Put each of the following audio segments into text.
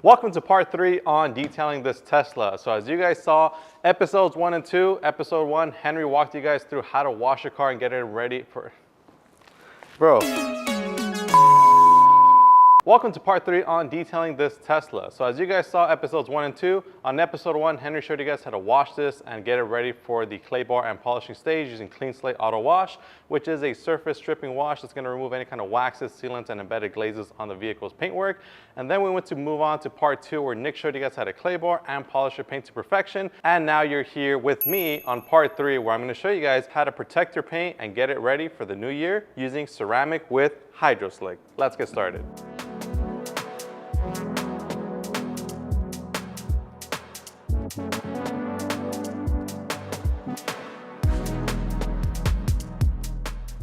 Welcome to part 3 on detailing this Tesla. So as you guys saw, episodes 1 and 2, episode 1, Henry walked you guys through how to wash your car and get it ready for... Bro. Welcome to part 3 on detailing this Tesla. So as you guys saw, episodes 1 and 2, on episode 1, Henry showed you guys how to wash this and get it ready for the clay bar and polishing stage using Clean Slate Auto Wash, which is a surface stripping wash that's going to remove any kind of waxes, sealants, and embedded glazes on the vehicle's paintwork. And then we went to move on to part 2, where Nick showed you guys how to clay bar and polish your paint to perfection. And now you're here with me on part 3, where I'm going to show you guys how to protect your paint and get it ready for the new year using ceramic with HydroSlick. Let's get started.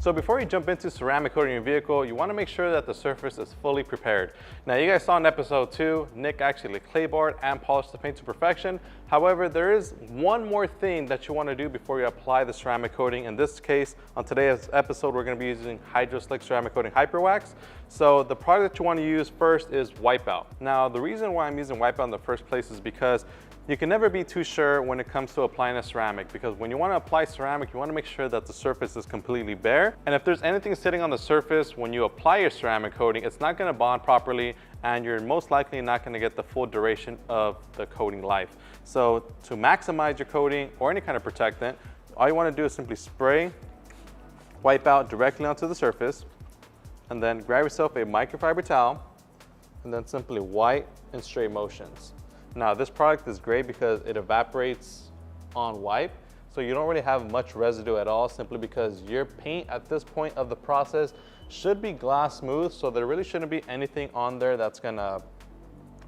So before you jump into ceramic coating your vehicle, you want to make sure that the surface is fully prepared. Now you guys saw in episode 2, Nick actually clay barred and polished the paint to perfection. However, there is one more thing that you want to do before you apply the ceramic coating. In this case, on today's episode, we're going to be using HydroSlick Ceramic Coating Hyper Wax. So the product that you want to use first is Wipeout. Now the reason why I'm using Wipeout in the first place is because you can never be too sure when it comes to applying a ceramic, because when you want to apply ceramic, you want to make sure that the surface is completely bare. And if there's anything sitting on the surface when you apply your ceramic coating, it's not going to bond properly, and you're most likely not going to get the full duration of the coating life. So to maximize your coating or any kind of protectant, all you want to do is simply spray Wipeout directly onto the surface, and then grab yourself a microfiber towel, and then simply wipe in straight motions. Now this product is great because it evaporates on wipe, so you don't really have much residue at all, simply because your paint at this point of the process should be glass smooth, so there really shouldn't be anything on there that's gonna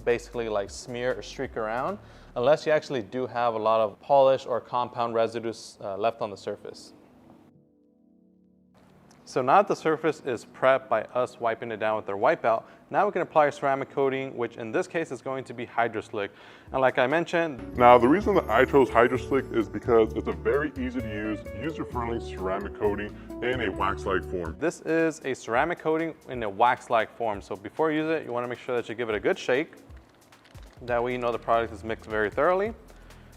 basically like smear or streak around, unless you actually do have a lot of polish or compound residues left on the surface. So now that the surface is prepped by us wiping it down with our Wipeout, now we can apply our ceramic coating, which in this case is going to be HydroSlick. And like I mentioned, now the reason that I chose HydroSlick is because it's a very easy to use, user-friendly ceramic coating in a wax-like form. This is a ceramic coating in a wax-like form. So before you use it, you want to make sure that you give it a good shake. That way you know the product is mixed very thoroughly.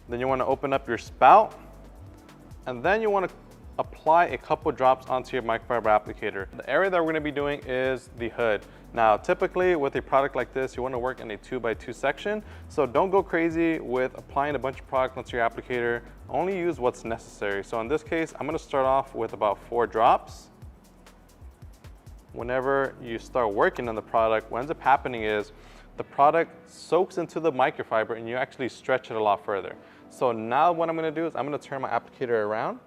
Then you want to open up your spout, and then you want to apply a couple drops onto your microfiber applicator. The area that we're going to be doing is the hood. Now typically with a product like this, you want to work in a 2x2 section, so don't go crazy with applying a bunch of product onto your applicator. Only use what's necessary. So in this case, I'm going to start off with about 4 drops. Whenever you start working on the product, what ends up happening is the product soaks into the microfiber and you actually stretch it a lot further. So now what I'm going to do is I'm going to turn my applicator around,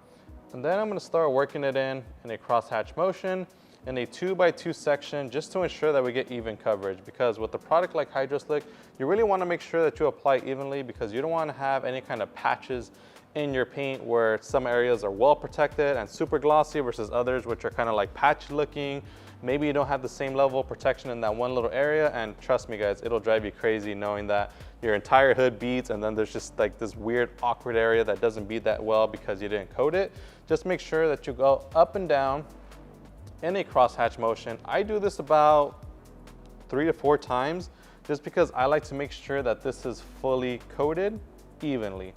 and then I'm going to start working it in a crosshatch motion in a 2x2 section, just to ensure that we get even coverage. Because with a product like HydroSlick, you really want to make sure that you apply evenly, because you don't want to have any kind of patches in your paint where some areas are well protected and super glossy versus others which are kind of like patchy looking. Maybe you don't have the same level of protection in that one little area, and trust me guys, it'll drive you crazy knowing that your entire hood beads and then there's just like this weird awkward area that doesn't bead that well because you didn't coat it. Just make sure that you go up and down in a crosshatch motion. I do this about 3 to 4 times just because I like to make sure that this is fully coated evenly.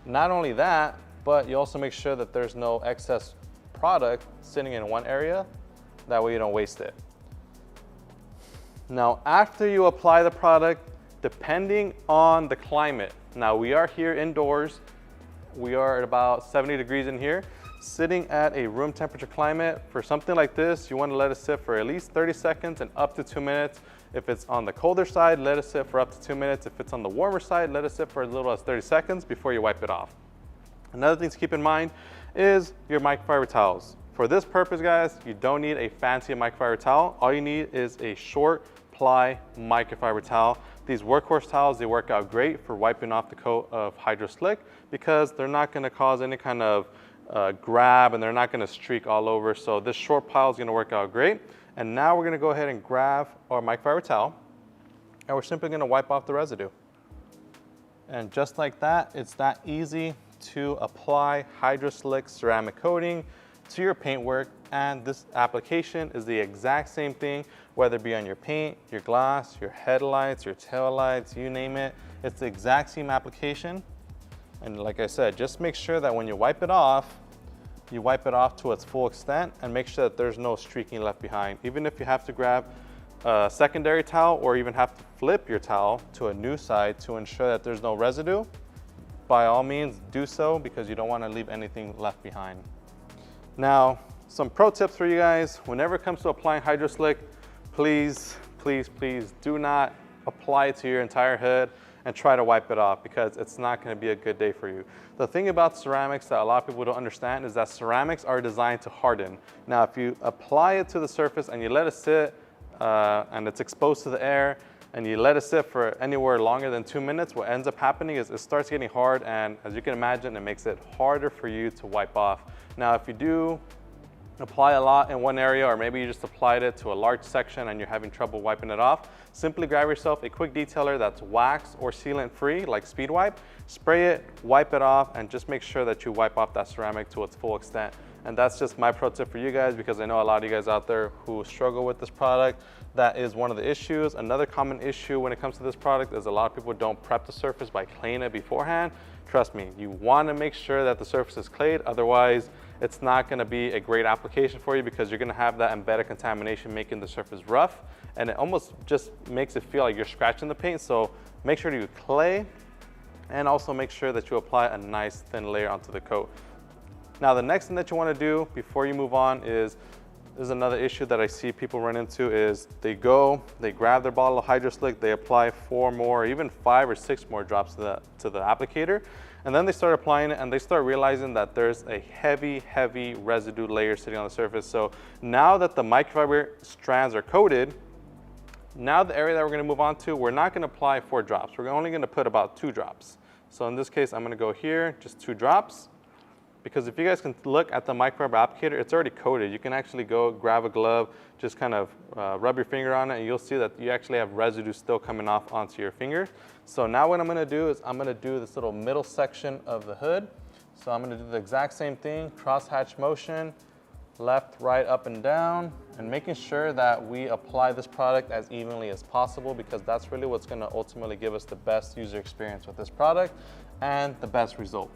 Not only that, but you also make sure that there's no excess product sitting in one area. That way you don't waste it. Now, after you apply the product, depending on the climate, now we are here indoors, we are at about 70 degrees in here, sitting at a room temperature climate. For something like this, you want to let it sit for at least 30 seconds and up to 2 minutes. If it's on the colder side, let it sit for up to 2 minutes. If it's on the warmer side, let it sit for as little as 30 seconds before you wipe it off. Another thing to keep in mind is your microfiber towels. For this purpose, guys, you don't need a fancy microfiber towel. All you need is a short ply microfiber towel. These workhorse towels, they work out great for wiping off the coat of HydroSlick because they're not going to cause any kind of grab, and they're not going to streak all over. So this short pile is going to work out great. And now we're going to go ahead and grab our microfiber towel, and we're simply going to wipe off the residue. And just like that, it's that easy to apply HydroSlick ceramic coating to your paintwork and this application is the exact same thing, whether it be on your paint, your glass, your headlights, your tail lights, you name it. It's the exact same application. And like I said, just make sure that when you wipe it off to its full extent and make sure that there's no streaking left behind. Even if you have to grab a secondary towel or even have to flip your towel to a new side to ensure that there's no residue, by all means do so, because you don't want to leave anything left behind. Now, some pro tips for you guys. Whenever it comes to applying HydroSlick, please, please, please do not apply it to your entire hood and try to wipe it off, because it's not going to be a good day for you. The thing about ceramics that a lot of people don't understand is that ceramics are designed to harden. Now, if you apply it to the surface and you let it sit and it's exposed to the air and you let it sit for anywhere longer than 2 minutes, what ends up happening is it starts getting hard, and as you can imagine, it makes it harder for you to wipe off. Now, if you do apply a lot in one area, or maybe you just applied it to a large section and you're having trouble wiping it off, simply grab yourself a quick detailer that's wax or sealant free, like Speed Wipe, spray it, wipe it off, and just make sure that you wipe off that ceramic to its full extent. And that's just my pro tip for you guys, because I know a lot of you guys out there who struggle with this product. That is one of the issues. Another common issue when it comes to this product is a lot of people don't prep the surface by claying it beforehand. Trust me, you want to make sure that the surface is clayed, otherwise it's not going to be a great application for you, because you're going to have that embedded contamination making the surface rough, and it almost just makes it feel like you're scratching the paint. So make sure you clay, and also make sure that you apply a nice thin layer onto the coat. Now, the next thing that you want to do before you move on is another issue that I see people run into is they grab their bottle of HydroSlick, they apply 4 more, or even 5 or 6 more drops to the applicator, and then they start applying it and they start realizing that there's a heavy residue layer sitting on the surface. So now that the microfiber strands are coated, now the area that we're going to move on to, we're not going to apply 4 drops. We're only going to put about 2 drops. So in this case, I'm going to go here, just 2 drops. Because if you guys can look at the microfiber applicator, it's already coated. You can actually go grab a glove, just kind of rub your finger on it, and you'll see that you actually have residue still coming off onto your finger. So now what I'm going to do is I'm going to do this little middle section of the hood. So I'm going to do the exact same thing, crosshatch motion, left, right, up, and down, and making sure that we apply this product as evenly as possible, because that's really what's going to ultimately give us the best user experience with this product and the best result.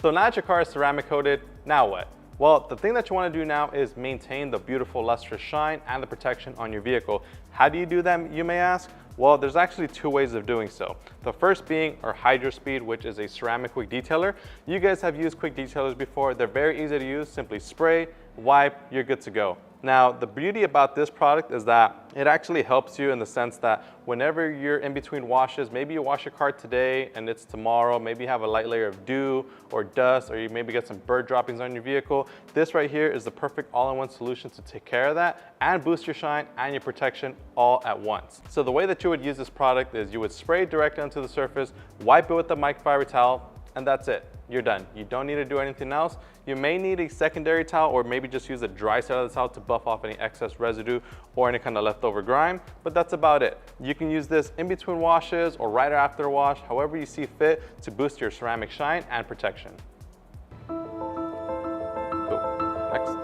So now that your car is ceramic coated, now what? Well, the thing that you want to do now is maintain the beautiful lustrous shine and the protection on your vehicle. How do you do that, you may ask? Well, there's actually 2 ways of doing so. The first being our HydroSpeed, which is a ceramic quick detailer. You guys have used quick detailers before. They're very easy to use. Simply spray, wipe, you're good to go. Now, the beauty about this product is that it actually helps you in the sense that whenever you're in between washes, maybe you wash your car today and it's tomorrow, maybe you have a light layer of dew or dust, or you maybe get some bird droppings on your vehicle. This right here is the perfect all-in-one solution to take care of that and boost your shine and your protection all at once. So the way that you would use this product is you would spray directly onto the surface, wipe it with the microfiber towel, and that's it. You're done. You don't need to do anything else. You may need a secondary towel, or maybe just use a dry side of the towel to buff off any excess residue or any kind of leftover grime, but that's about it. You can use this in between washes or right after a wash, however you see fit, to boost your ceramic shine and protection. Next.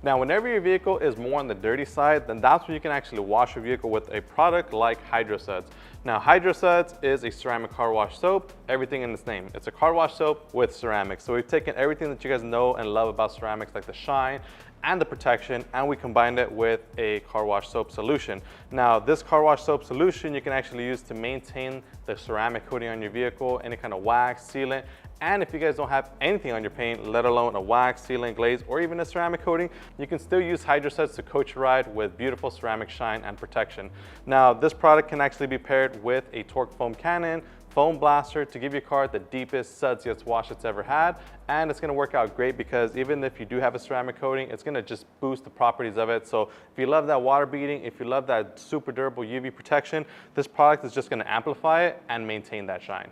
Now, whenever your vehicle is more on the dirty side, then that's when you can actually wash your vehicle with a product like HydroSuds. Now, HydroSuds is a ceramic car wash soap, everything in its name. It's a car wash soap with ceramics. So we've taken everything that you guys know and love about ceramics, like the shine and the protection, and we combined it with a car wash soap solution. Now, this car wash soap solution you can actually use to maintain the ceramic coating on your vehicle, any kind of wax, sealant, and if you guys don't have anything on your paint, let alone a wax, sealant, glaze, or even a ceramic coating, you can still use HydroSuds to coat your ride with beautiful ceramic shine and protection. Now, this product can actually be paired with a torque foam cannon, foam blaster to give your car the deepest suds gets wash it's ever had, and it's going to work out great because even if you do have a ceramic coating, it's going to just boost the properties of it. So if you love that water beading, if you love that super durable UV protection, this product is just going to amplify it and maintain that shine.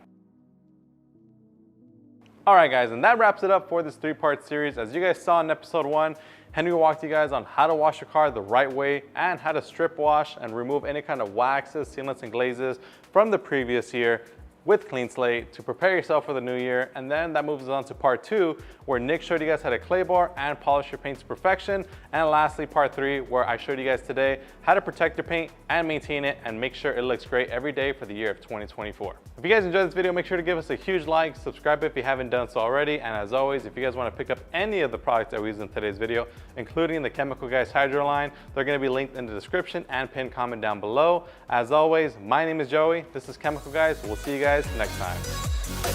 All right, guys, and that wraps it up for this 3-part series. As you guys saw in episode 1, Henry walked you guys on how to wash your car the right way and how to strip wash and remove any kind of waxes, sealants, and glazes from the previous year. with Clean Slate to prepare yourself for the new year. And then that moves us on to part 2, where Nick showed you guys how to clay bar and polish your paint to perfection. And lastly, part 3, where I showed you guys today how to protect your paint and maintain it and make sure it looks great every day for the year of 2024. If you guys enjoyed this video, make sure to give us a huge like, subscribe if you haven't done so already. And as always, if you guys want to pick up any of the products that we use in today's video, including the Chemical Guys Hydro line, they're going to be linked in the description and pinned comment down below. As always, my name is Joey. This is Chemical Guys. We'll see you guys next time.